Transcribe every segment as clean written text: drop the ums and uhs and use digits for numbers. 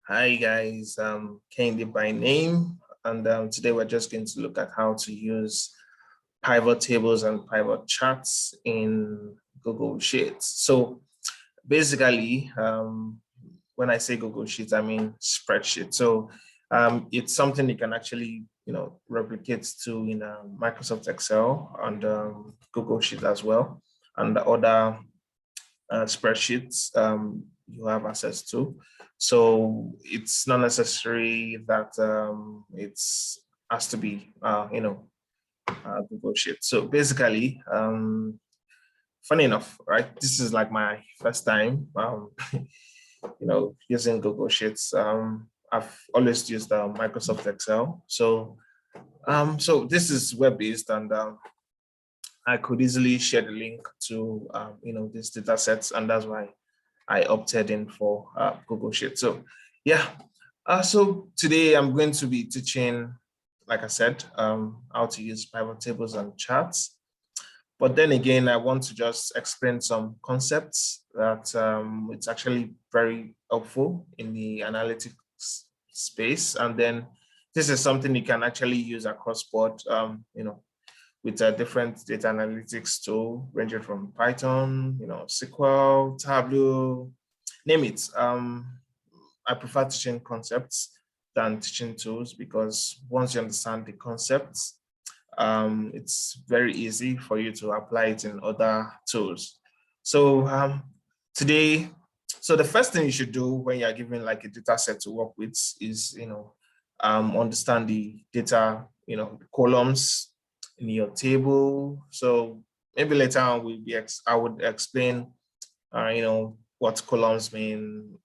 Hi guys, Candy by name, and today we're just going to look at how to use pivot tables and pivot charts in Google Sheets. So basically, when I say Google Sheets, I mean spreadsheet. So it's something you can actually, replicate to in Microsoft Excel and Google Sheets as well, and the other spreadsheets you have access to. So it's not necessary that it's has to be, Google Sheet. So basically, funny enough, right? This is like my first time, using Google Sheets. I've always used Microsoft Excel. So this is web-based, and I could easily share the link to, these data sets, and that's why I opted in for Google Sheets. So yeah, so today I'm going to be teaching, like I said, how to use pivot tables and charts. But then again, I want to just explain some concepts that it's actually very helpful in the analytics space. And then this is something you can actually use across board, with a different data analytics tool ranging from Python, SQL, Tableau, name it. I prefer teaching concepts than teaching tools because once you understand the concepts, it's very easy for you to apply it in other tools. So today, so the first thing you should do when you're given like a data set to work with is, understand the data, the columns in your table. So maybe later on I would explain, what columns mean,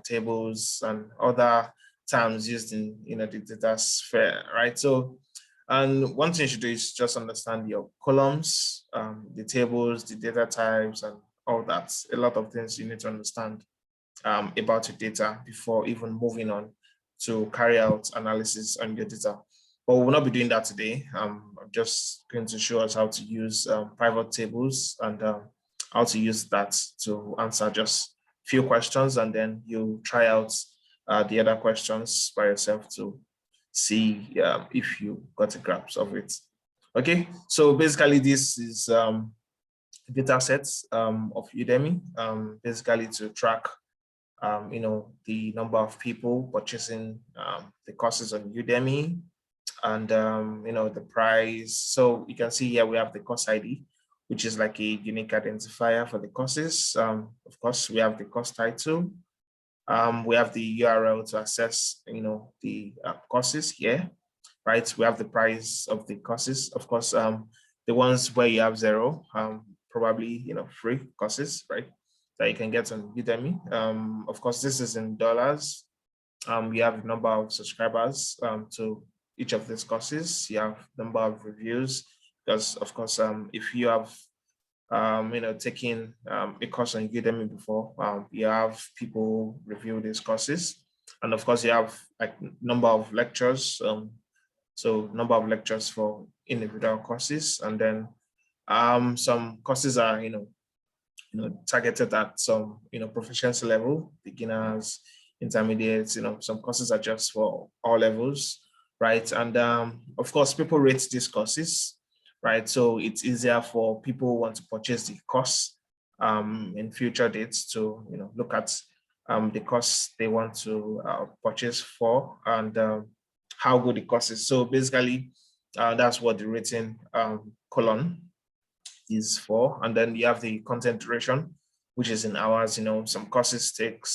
tables and other terms used in, the data sphere, right? So, and one thing you should do is just understand your columns, the tables, the data types, and all that. A lot of things you need to understand about your data before even moving on to carry out analysis on your data. But we will not be doing that today. I'm just going to show us how to use pivot tables and how to use that to answer just a few questions, and then you try out the other questions by yourself to see if you got a grasp of it. Okay, so basically this is data sets of Udemy, basically to track the number of people purchasing the courses on Udemy, and the price. So you can see here we have the course ID, which is like a unique identifier for the courses. Of course, we have the course title. We have the URL to access, the courses here, right? We have the price of the courses. Of course, the ones where you have zero, probably, free courses, right? That you can get on Udemy. Of course, this is in dollars. We have the number of subscribers to each of these courses. You have number of reviews, because of course, if you have taking a course on Udemy before, you have people review these courses, and of course you have like number of lectures, so number of lectures for individual courses, and then some courses are targeted at some proficiency level, beginners, intermediates. Some courses are just for all levels, right? And of course people rate these courses, right? So it's easier for people who want to purchase the course in future dates to look at the course they want to purchase for, and how good the course is. So basically, that's what the rating column is for. And then you have the content duration, which is in hours. Some courses take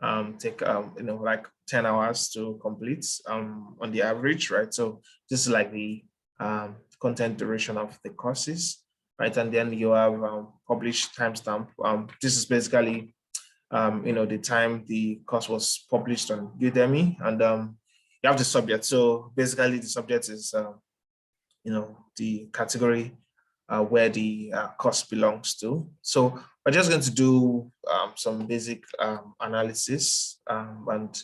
like 10 hours to complete on the average, right? So this is like the content duration of the courses, right? And then you have published timestamp. This is basically the time the course was published on Udemy, and you have the subject. So basically the subject is the category where the course belongs to. So we're just going to do some basic analysis, and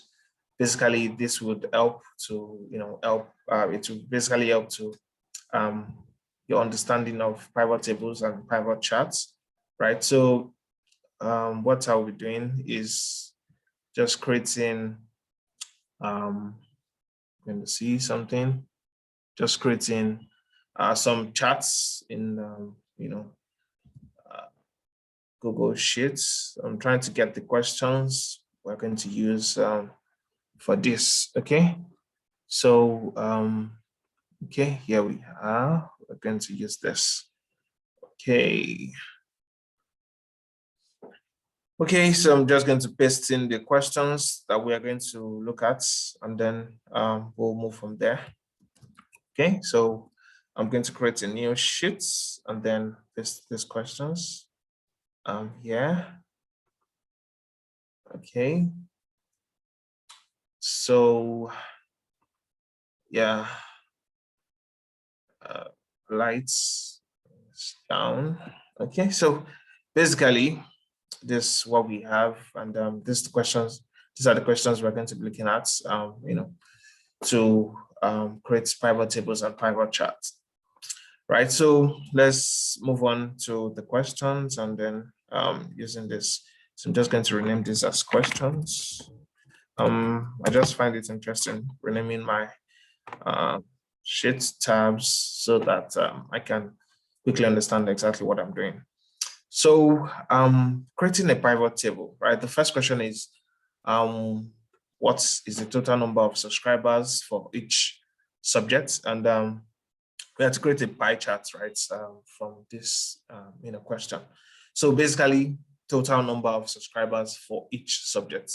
basically this would help to it will basically help to your understanding of pivot tables and pivot charts, right? So what I'll be doing is just creating, let me see something, just creating some charts in, Google Sheets. I'm trying to get the questions we're going to use for this, okay? So, okay, here we are. We're going to use this. Okay. Okay, so I'm just going to paste in the questions that we are going to look at, and then we'll move from there. Okay, so I'm going to create a new sheet and then paste these questions here. Okay. So, yeah, lights down. Okay, so basically, this is what we have, and these are the questions we're going to be looking at. To create pivot tables and pivot charts. Right. So let's move on to the questions, and then using this. So I'm just going to rename this as questions. I just find it interesting renaming my sheet tabs so that I can quickly understand exactly what I'm doing. So creating a pivot table, right? The first question is, what is the total number of subscribers for each subject? And we have to create a pie chart, right, from this question. So basically, total number of subscribers for each subject.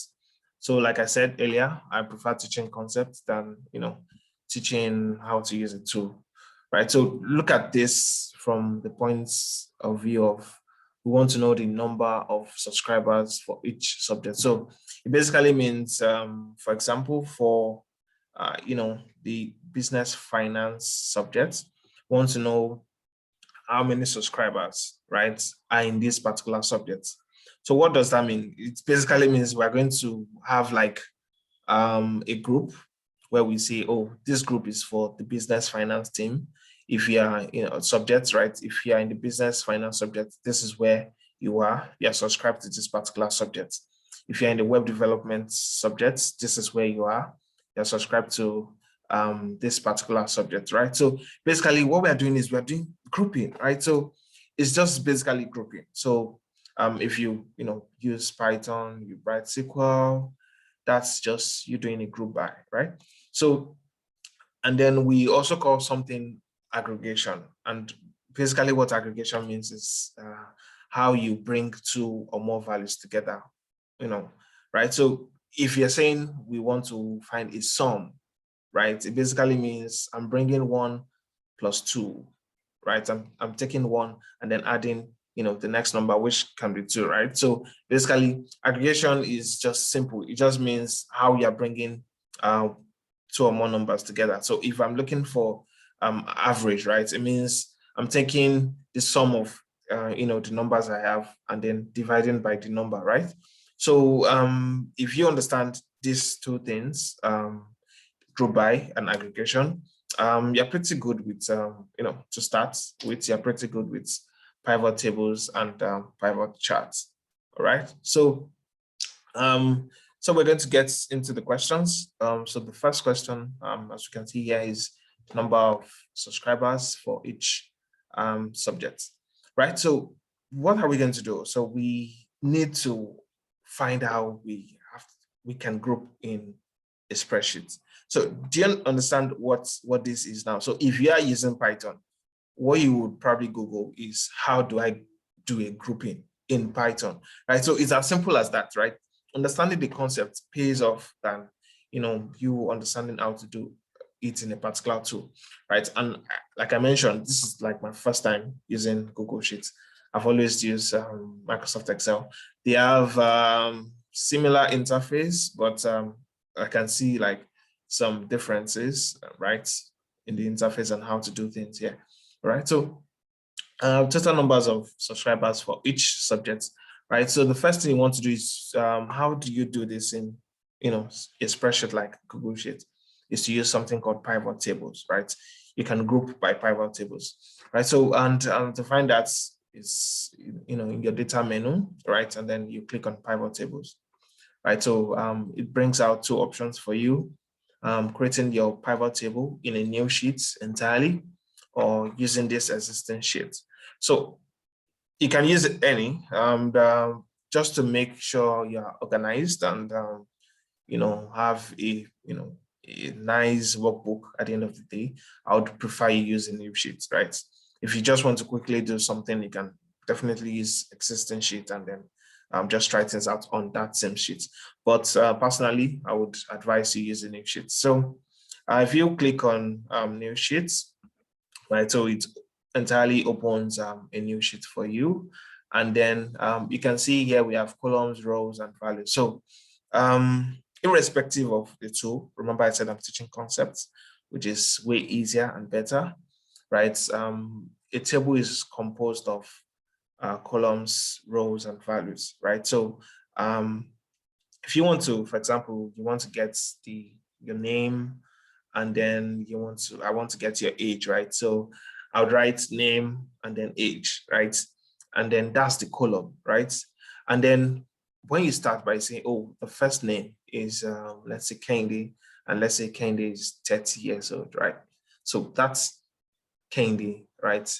So like I said earlier, I prefer teaching concepts than teaching how to use a tool, right? So look at this from the points of view of, we want to know the number of subscribers for each subject. So it basically means, for example, for the business finance subject, we want to know how many subscribers, right, are in this particular subject. So what does that mean? It basically means we're going to have like a group where we say, oh, this group is for the business finance team. If you are subjects, right? If you are in the business finance subject, this is where you are subscribed to this particular subject. If you're in the web development subjects, this is where you're subscribed to this particular subject, right? So basically what we are doing is we're doing grouping, right? So it's just basically grouping. So if you use Python, you write SQL, that's just you doing a group by, right? So, and then we also call something aggregation. And basically what aggregation means is how you bring two or more values together, right? So if you're saying we want to find a sum, right? It basically means I'm bringing 1 plus 2, right? I'm taking 1 and then adding, the next number, which can be 2, right? So basically, aggregation is just simple. It just means how you're bringing 2 or more numbers together. So if I'm looking for average, right? It means I'm taking the sum of, the numbers I have and then dividing by the number, right? So if you understand these two things, group by and aggregation, you're pretty good with, to start with, you're pretty good with pivot tables and pivot charts. All right. So, so we're going to get into the questions. So the first question, as you can see here, is the number of subscribers for each subject, right? So what are we going to do? So we need to find how we can group in a spreadsheet. So do you understand what this is now? So if you are using Python, what you would probably Google is, how do I do a grouping in Python, right? So it's as simple as that, right? Understanding the concept pays off than, you understanding how to do it in a particular tool, right? And like I mentioned, this is like my first time using Google Sheets. I've always used Microsoft Excel. They have similar interface, but I can see like some differences, right, in the interface and how to do things here, right? So total numbers of subscribers for each subject, right? So the first thing you want to do is, how do you do this in, a spreadsheet like Google Sheet, is to use something called pivot tables, right? You can group by pivot tables, right? So, and to find that is, in your data menu, right? And then you click on pivot tables, right? So it brings out two options for you, creating your pivot table in a new sheet entirely, or using this existing sheet. So you can use any, and just to make sure you're organized and have a nice workbook at the end of the day, I would prefer you using new sheets, right? If you just want to quickly do something, you can definitely use existing sheet and then just try things out on that same sheet. But personally, I would advise you using new sheets. So if you click on new sheets, right, so it entirely opens a new sheet for you. And then you can see here we have columns, rows, and values. So irrespective of the tool, remember I said I'm teaching concepts, which is way easier and better, right? A table is composed of columns, rows, and values, right? So if you want to, for example, you want to get your name, and then I want to get your age, right? So I would write name and then age, right? And then that's the column, right? And then when you start by saying, oh, the first name is, let's say Kendi, and let's say Kendi is 30 years old, right? So that's Kendi, right?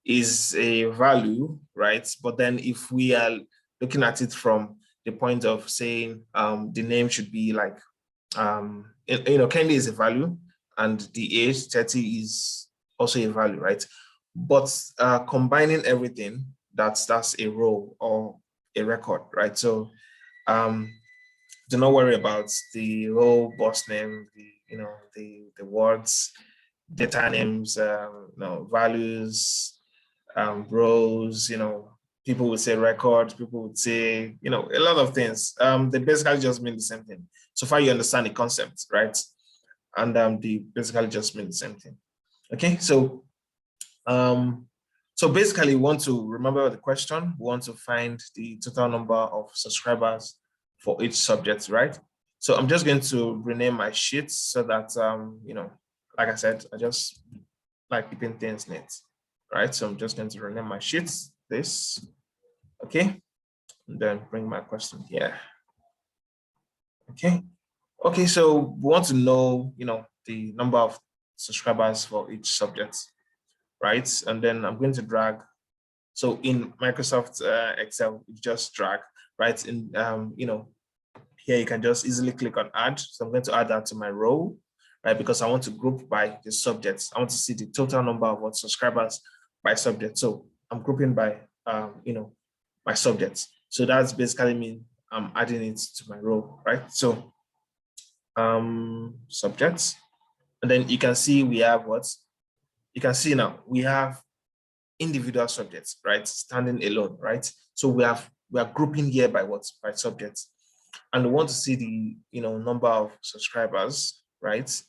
Is a value, right? But then if we are looking at it from the point of saying the name should be like, Kendi is a value, and the age 30 is also a value, right? But combining everything, that's a row or a record, right? So do not worry about the role, boss name, the words, data names, values, rows, people would say record, people would say, a lot of things. They basically just mean the same thing. So far you understand the concept, right? And they basically just mean the same thing. Okay, so basically we want to remember the question, we want to find the total number of subscribers for each subject, right? So I'm just going to rename my sheets so that, like I said, I just like keeping things neat, right? So I'm just going to rename my sheets, this, okay? And then bring my question here. Okay, so we want to know, the number of subscribers for each subject, right? And then I'm going to drag. So in Microsoft Excel, you just drag, right? In, here you can just easily click on add. So I'm going to add that to my row, right? Because I want to group by the subjects. I want to see the total number of what subscribers by subject. So I'm grouping by, my subjects. So that's basically mean I'm adding it to my row, right? So subjects, and then you can see we have what? You can see now we have individual subjects, right? Standing alone, right? So we are grouping here by what? By subjects. And we want to see the number of subscribers, right?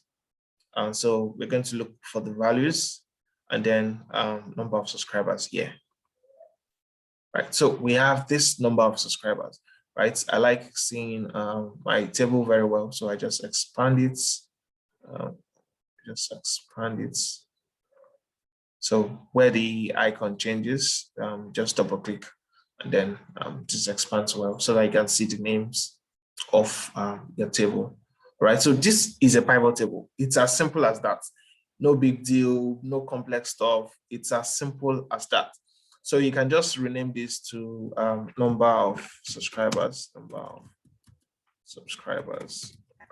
And so we're going to look for the values and then number of subscribers here. Right. So we have this number of subscribers, right? I like seeing my table very well. So I just expand it. So where the icon changes, just double click and then just expands well so that you can see the names of your table, right? So this is a pivot table. It's as simple as that. No big deal, no complex stuff. It's as simple as that. So you can just rename this to number of subscribers,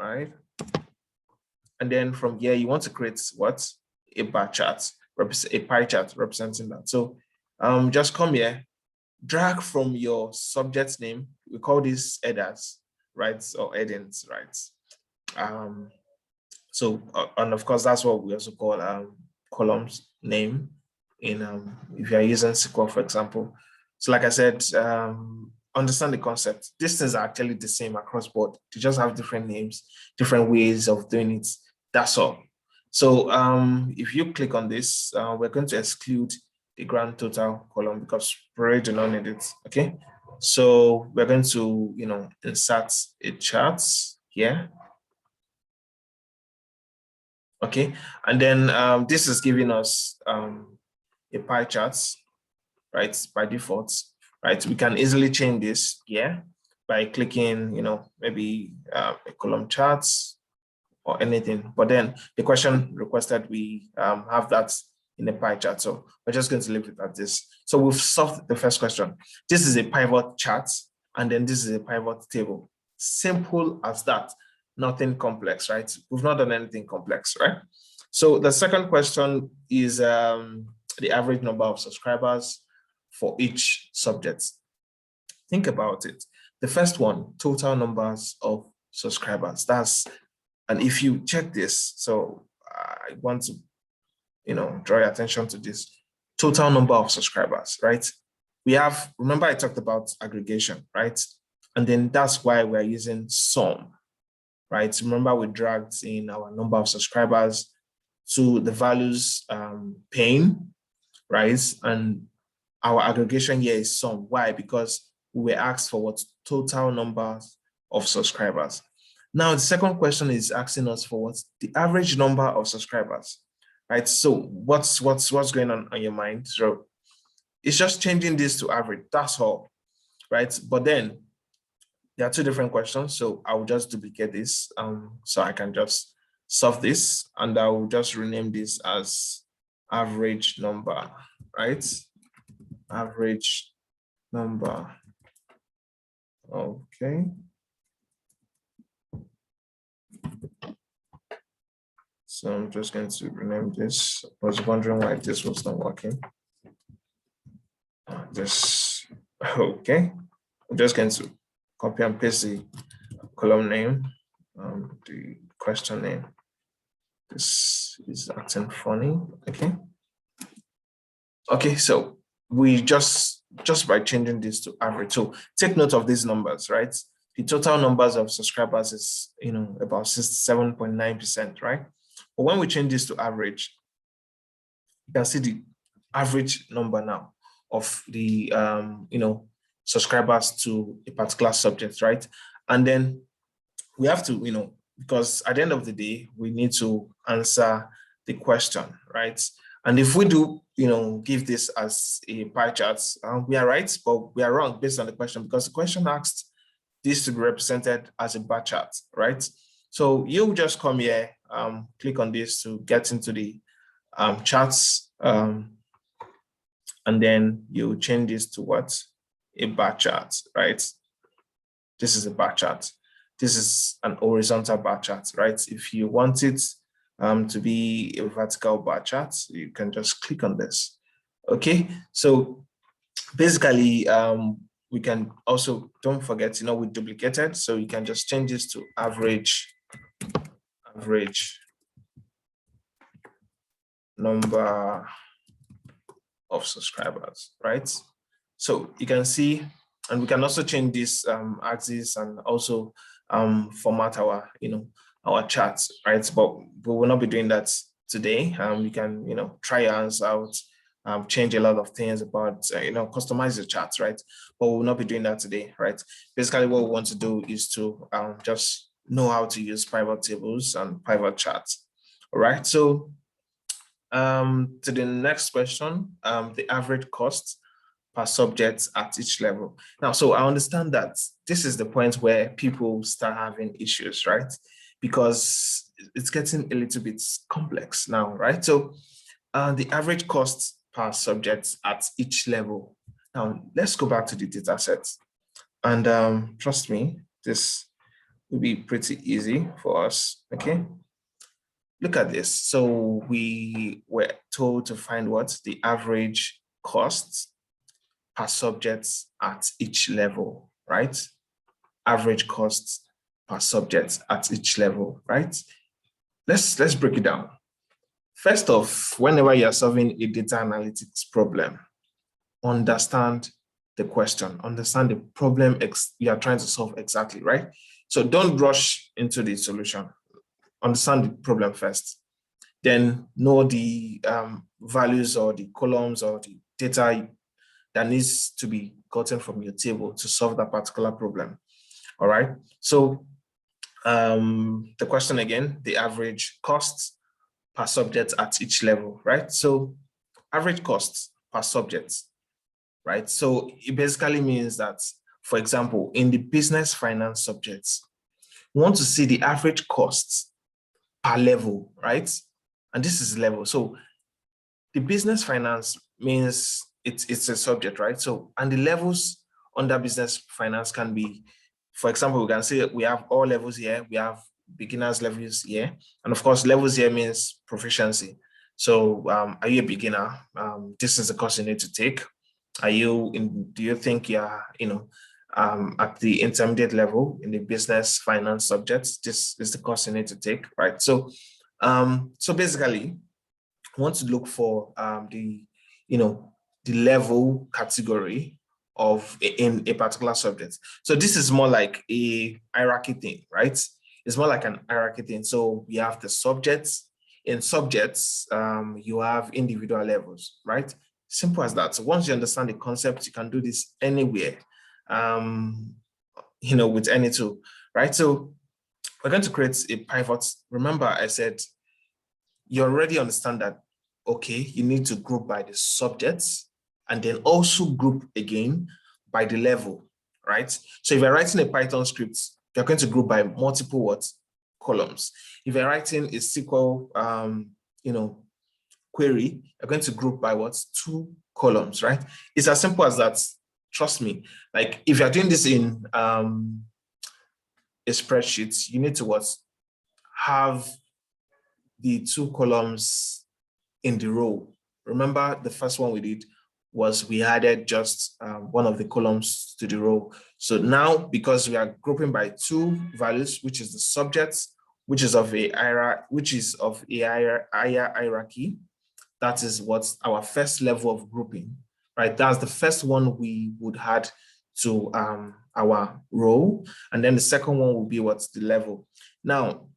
right? And then from here, you want to create what? A bar chart, a pie chart representing that. So just come here, drag from your subject name. We call these headers, right? Or headings, right? And of course, that's what we also call columns name in if you're using SQL, for example. So like I said, understand the concept. These things are actually the same across board. They just have different names, different ways of doing it. That's all. So if you click on this, we're going to exclude the grand total column because we already do not need it. Okay. So we're going to, insert a chart here. Okay. And then this is giving us a pie chart, right? By default, right? We can easily change this here. by clicking, maybe a column charts or anything. But then the question requested we have that in a pie chart. So we're just going to leave it at this. So we've solved the first question. This is a pivot chart, and then this is a pivot table. Simple as that. Nothing complex, right? We've not done anything complex, right? So the second question is the average number of subscribers for each subject. Think about it. The first one, total numbers of subscribers. And if you check this, so I want to, draw your attention to this total number of subscribers, right? We have, remember I talked about aggregation, right? And then that's why we're using sum, right? Remember we dragged in our number of subscribers to the values pane, right? And our aggregation here is sum. Why? Because we were asked for what total numbers of subscribers. Now, the second question is asking us for what's the average number of subscribers, right? So what's going on your mind? So it's just changing this to average, that's all, right? But then there are two different questions. So I will just duplicate this so I can just solve this, and I will just rename this as average number, right? Average number. Okay. So I'm just going to rename this. I was wondering why this was not working. Okay. I'm just going to copy and paste the column name, the question name. This is acting funny. Okay. Okay, so we just by changing this to average. So take note of these numbers, right? The total numbers of subscribers is, about 67.9%, right? But when we change this to average, you can see the average number now of the, subscribers to a particular subject, right? And then we have to, because at the end of the day, we need to answer the question, right? And if we do, give this as a pie chart, we are right, but we are wrong based on the question, because the question asked this to be represented as a bar chart, right? So you just come here, click on this to get into the charts, and then you change this to what? A bar chart, right? This is a bar chart. This is an horizontal bar chart, right? If you want it to be a vertical bar chart, you can just click on this. Okay, so basically, we can also, don't forget, we duplicated, so you can just change this to average number of subscribers, right? So you can see, and we can also change this axis and also format our, our charts, right? But we will not be doing that today. We can, try your hands out, change a lot of things about, customize the charts, right? But we will not be doing that today, right? Basically, what we want to do is to just know how to use pivot tables and pivot charts. All right. So to the next question, the average cost per subject at each level. Now, so I understand that this is the point where people start having issues, right? Because it's getting a little bit complex now, right? So the average cost per subject at each level. Now, let's go back to the data set. And trust me, this will be pretty easy for us, okay? Look at this. So we were told to find what? The average cost per subject at each level, right? Average cost per subject at each level, right? Let's break it down. First off, whenever you're solving a data analytics problem, understand the question, understand the problem you are trying to solve exactly, right? So don't rush into the solution. Understand the problem first. Then know the values or the columns or the data that needs to be gotten from your table to solve that particular problem. All right. So the question again, the average cost per subject at each level, right? So average cost per subject, right? So it basically means that for example, in the business finance subjects, we want to see the average costs per level, right? And this is level. So the business finance means it's a subject, right? So, and the levels under business finance can be, for example, we can say we have all levels here. We have beginners levels here. And of course, levels here means proficiency. So are you a beginner? This is the course you need to take. Are you in, do you think you're, at the intermediate level in the business finance subjects? This is the course you need to take, right? So, so basically, I want to look for the level category of in a particular subject. So this is more like a hierarchy thing, right? It's more like an hierarchy thing. So we have the subjects. In subjects, you have individual levels, right? Simple as that. So once you understand the concept, you can do this anywhere, with any tool, right? So we're going to create a pivot. Remember, I said you already understand that, okay, you need to group by the subjects and then also group again by the level, right? So if you're writing a Python script, you're going to group by multiple columns. If you're writing a SQL, query, you're going to group by 2 columns, right? It's as simple as that. Trust me. Like if you're doing this in a spreadsheet, you need to have the 2 columns in the row. Remember the first one we did was we added just one of the columns to the row. So now, because we are grouping by 2 values, which is the subjects, which is of a higher hierarchy, that is what's our first level of grouping, right? That's the first one we would add to our row. And then the second one will be what's the level. Now,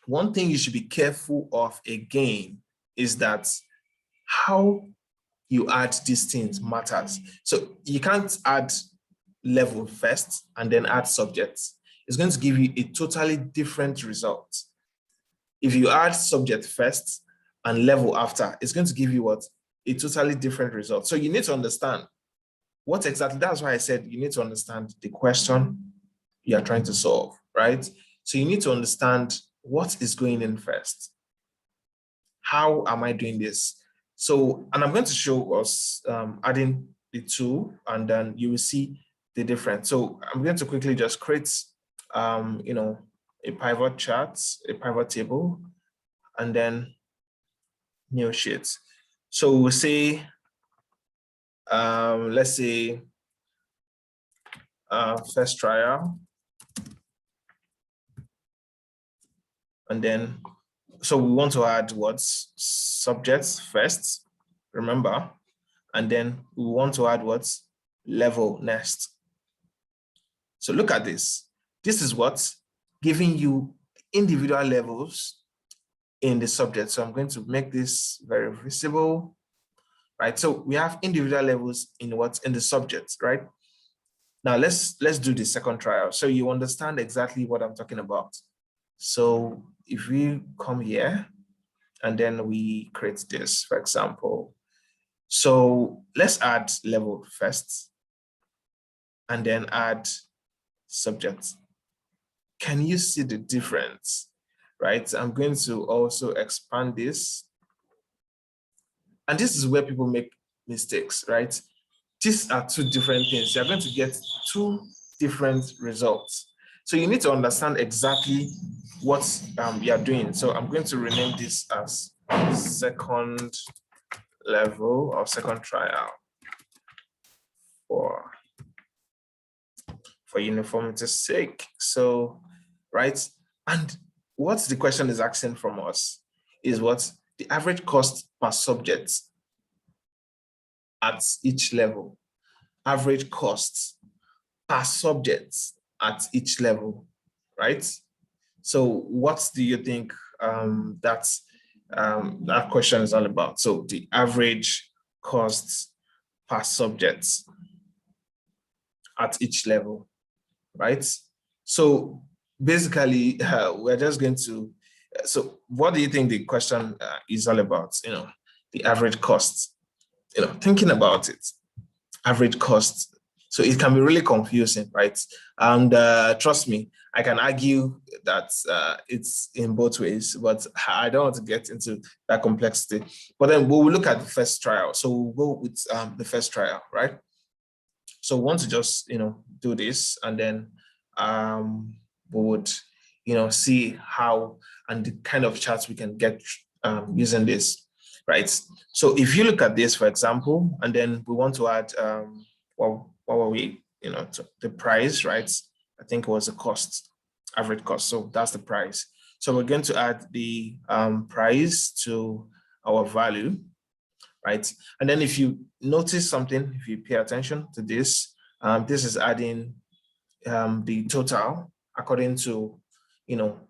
one thing you should be careful of again is that how you add these things matters. So you can't add level first and then add subjects. It's going to give you a totally different result. If you add subject first and level after, it's going to give you a totally different result. So you need to understand what exactly, that's why I said you need to understand the question you are trying to solve, right? So you need to understand what is going in first. How am I doing this? So, and I'm going to show us adding the 2, and then you will see the difference. So I'm going to quickly just create, a pivot chart, a pivot table, and then new sheets. So we'll say, let's say, first trial, and then, so we want to add subjects first, remember, and then we want to add level next. So look at this. This is giving you individual levels in the subject. So I'm going to make this very visible, right? So we have individual levels in the subject, right? Now let's do the second trial so you understand exactly what I'm talking about. So if we come here and then we create this, for example. So let's add level first and then add subject. Can you see the difference, right? I'm going to also expand this. And this is where people make mistakes, right? These are 2 different things. You're going to get 2 different results. So you need to understand exactly what you're doing. So I'm going to rename this as second level or second trial for uniformity's sake. So, right? And what the question is asking from us is what the average cost per subject at each level. Average costs per subject at each level, right? So what do you think that question is all about? So the average costs per subject at each level, right? So basically, we're just going to, so what do you think the question is all about? The average cost, thinking about it, average cost So it can be really confusing, right? And trust me, I can argue that it's in both ways, but I don't want to get into that complexity. But then we'll look at the first trial. So we'll go with the first trial, right? So we want to just, do this, and then we would, see how and the kind of charts we can get using this, right? So if you look at this, for example, and then we want to add, what were we, the price, right? I think it was the cost, average cost. So that's the price. So we're going to add the price to our value, right? And then if you notice something, if you pay attention to this, this is adding the total according to,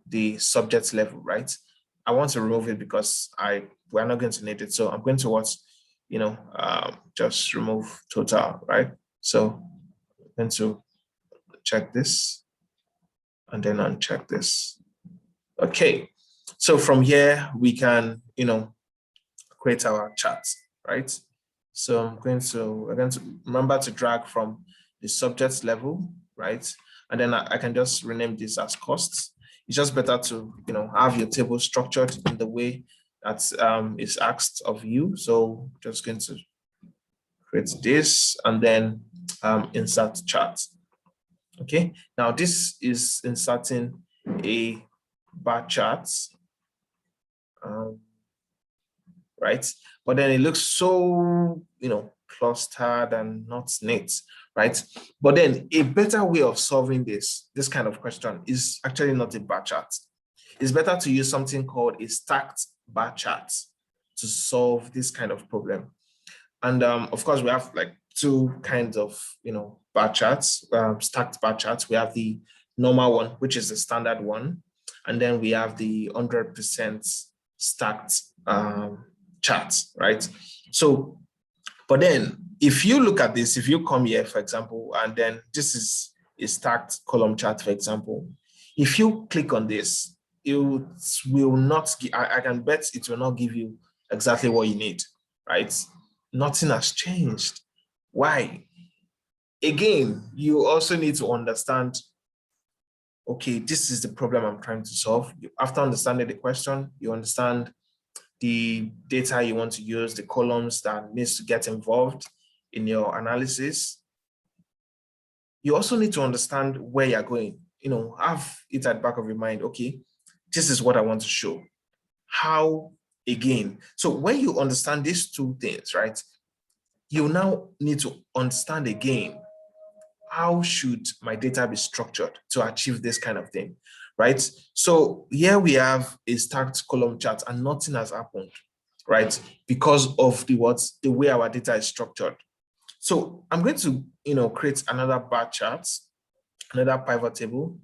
the subject level, right? I want to remove it because we're not going to need it. So I'm going to just remove total, right? So I'm going to check this and then uncheck this. Okay. So from here, we can, create our charts, right? So we're going to remember to drag from the subject level, right? And then I can just rename this as costs. It's just better to, have your table structured in the way that is asked of you. So just going to create this and then insert chart. Okay, now this is inserting a bar chart, right? But then it looks so, clustered and not neat, right? But then a better way of solving this kind of question is actually not a bar chart. It's better to use something called a stacked bar chart to solve this kind of problem. And of course, we have like two kinds of, bar charts, stacked bar charts. We have the normal one, which is the standard one. And then we have the 100% stacked charts, right? So, but then if you look at this, if you come here, for example, and then this is a stacked column chart, for example, if you click on this, it will not, I can bet it will not give you exactly what you need, right? Nothing has changed. Why? Again, you also need to understand, okay, this is the problem I'm trying to solve. After understanding the question, you understand the data you want to use, the columns that needs to get involved in your analysis. You also need to understand where you're going, have it at the back of your mind. Okay, this is what I want to show. How, again? So when you understand these two things, right, you now need to understand again, how should my data be structured to achieve this kind of thing, right? So here we have a stacked column chart and nothing has happened, right? Because of the way our data is structured. So I'm going to, create another bar chart, another pivot table,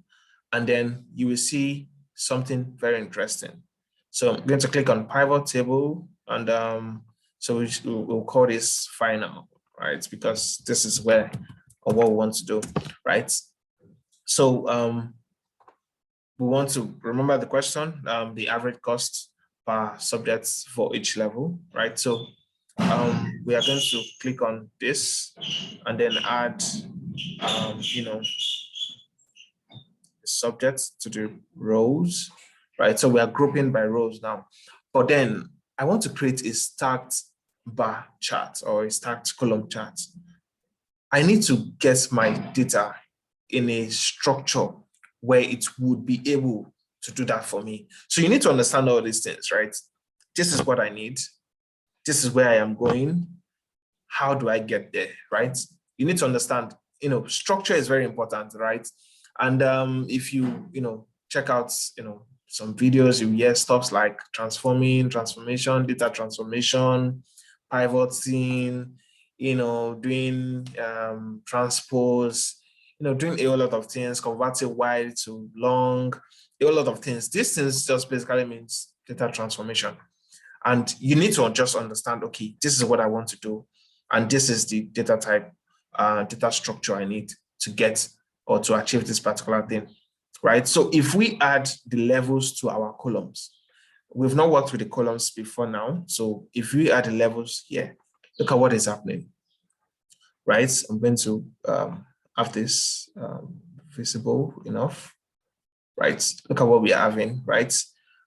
and then you will see something very interesting. So I'm going to click on pivot table, and so we'll call this final, right? Because this is where or what we want to do, right? So we want to remember the question, the average cost per subject for each level, right? So we are going to click on this and then add, subjects to the rows, right? So we are grouping by rows now. But then I want to create a stacked bar chart or a stacked column chart. I need to get my data in a structure where it would be able to do that for me. So you need to understand all these things, right? This is what I need. This is where I am going. How do I get there, right? You need to understand, structure is very important, right? And if you, check out, some videos, you hear stuff like transformation, data transformation, pivoting, doing transpose, doing a whole lot of things, converting wide to long, a whole lot of things. These things just basically means data transformation. And you need to just understand, okay, this is what I want to do. And this is the data type, data structure I need to get or to achieve this particular thing, right? So if we add the levels to our columns, we've not worked with the columns before now. So if we add the levels here, look at what is happening. right? I'm going to have this visible enough, right? Look at what we're having, right?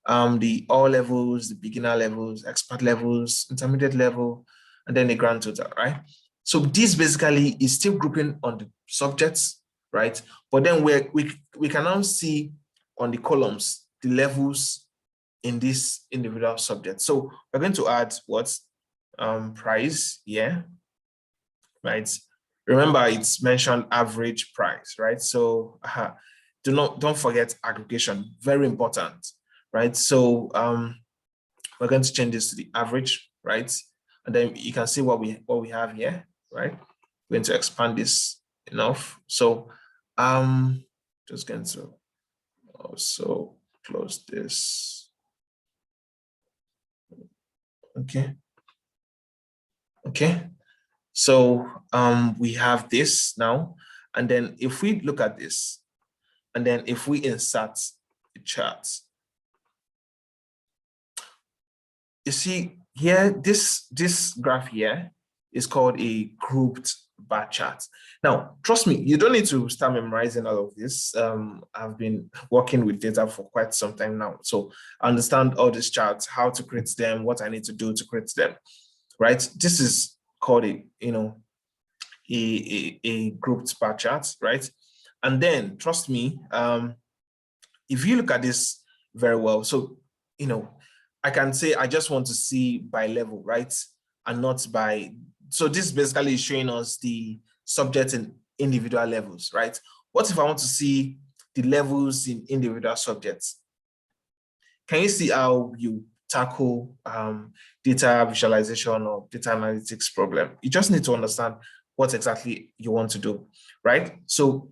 The all levels, the beginner levels, expert levels, intermediate level, and then the grand total, right? So this basically is still grouping on the subjects, right? But then we can now see on the columns the levels in this individual subject. So we're going to add what price here, right? Remember, it's mentioned average price, right? So don't forget aggregation, very important, right? So we're going to change this to the average, right? And then you can see what we have here, right? We're going to expand this enough. So just going to also close this. Okay. Okay. So we have this now. And then if we look at this, and then if we insert the charts, you see here, this graph here is called a grouped bar chart. Now, trust me, you don't need to start memorizing all of this. I've been working with data for quite some time now. So I understand all these charts, how to create them, what I need to do to create them, right? This is called a grouped bar chart, right? And then trust me, if you look at this very well, so I can say I just want to see by level, right? And not by, so this basically is showing us the subject in individual levels, right? What if I want to see the levels in individual subjects? Can you see how you tackle data visualization or data analytics problem? You just need to understand what exactly you want to do, right? So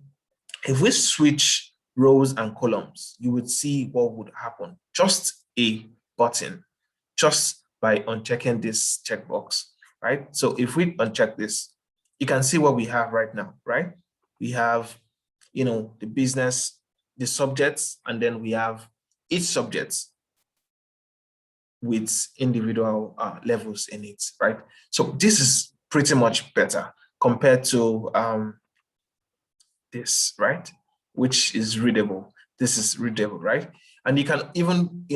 if we switch rows and columns, you would see what would happen. Just a button, just by unchecking this checkbox, right? So if we uncheck this, you can see what we have right now, right? We have, the business, the subjects, and then we have each subject with individual levels in it, right? So this is pretty much better compared to this, right? Which is readable. This is readable, right? And you can even,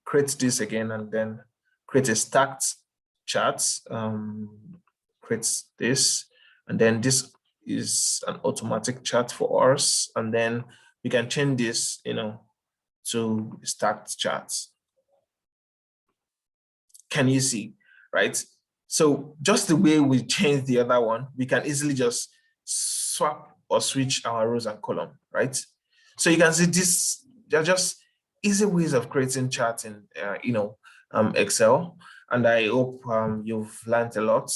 create this again and then create a stacked chart. Create this, and then this is an automatic chart for us, and then we can change this, to stacked charts. Can you see, right? So just the way we changed the other one, we can easily just swap or switch our rows and column, right? So you can see this, they're just easy ways of creating charts in, Excel. And I hope you've learned a lot.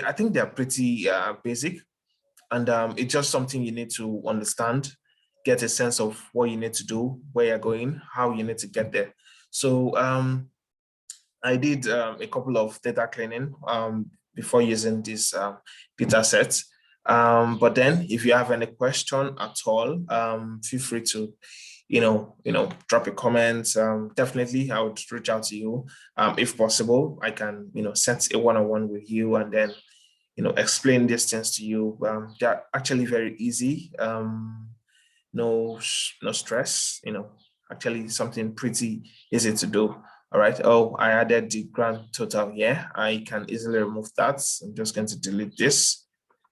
I think they're pretty basic, and it's just something you need to understand, get a sense of what you need to do, where you're going, how you need to get there. So I did a couple of data cleaning before using this data set. But then if you have any question at all, feel free to, drop a comment. Definitely, I would reach out to you. If possible, I can, set a one-on-one with you and then, explain these things to you. They're actually very easy. No stress, actually something pretty easy to do. All right. Oh, I added the grand total here. I can easily remove that. I'm just going to delete this.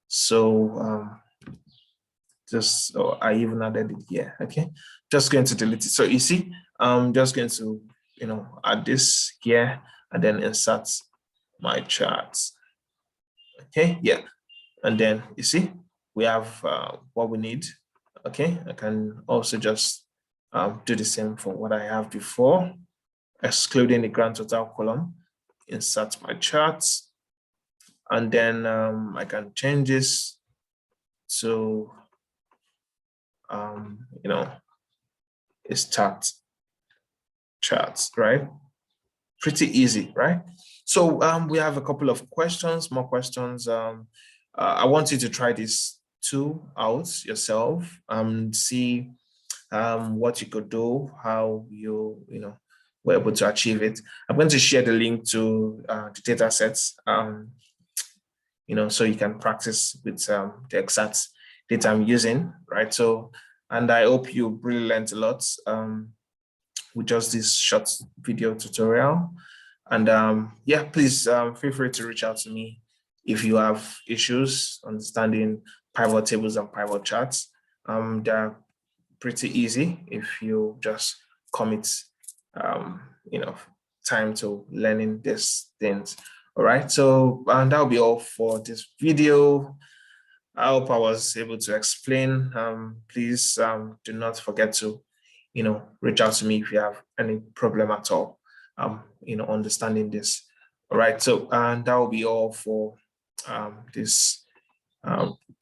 So I even added it here. Okay. Just going to delete it. So you see, I'm just going to, add this here and then insert my charts. Okay. Yeah. And then you see, we have what we need. Okay. I can also just do the same for what I have before, excluding the grand total column, insert my charts, and then I can change this to, a start charts, right? Pretty easy, right? So we have a couple of questions, more questions. I want you to try this too out yourself and see what you could do, how you were able to achieve it. I'm going to share the link to the data sets, so you can practice with the exact data I'm using, right? So, and I hope you really learned a lot with just this short video tutorial. And yeah, please feel free to reach out to me if you have issues understanding pivot tables and pivot charts. They're pretty easy if you just commit, time to learning these things. All right, so that'll be all for this video. I hope I was able to explain. Please do not forget to, reach out to me if you have any problem at all, understanding this. All right, so and that will be all for this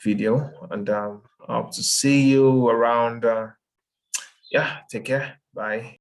video, and I hope to see you around. Yeah, take care. Bye.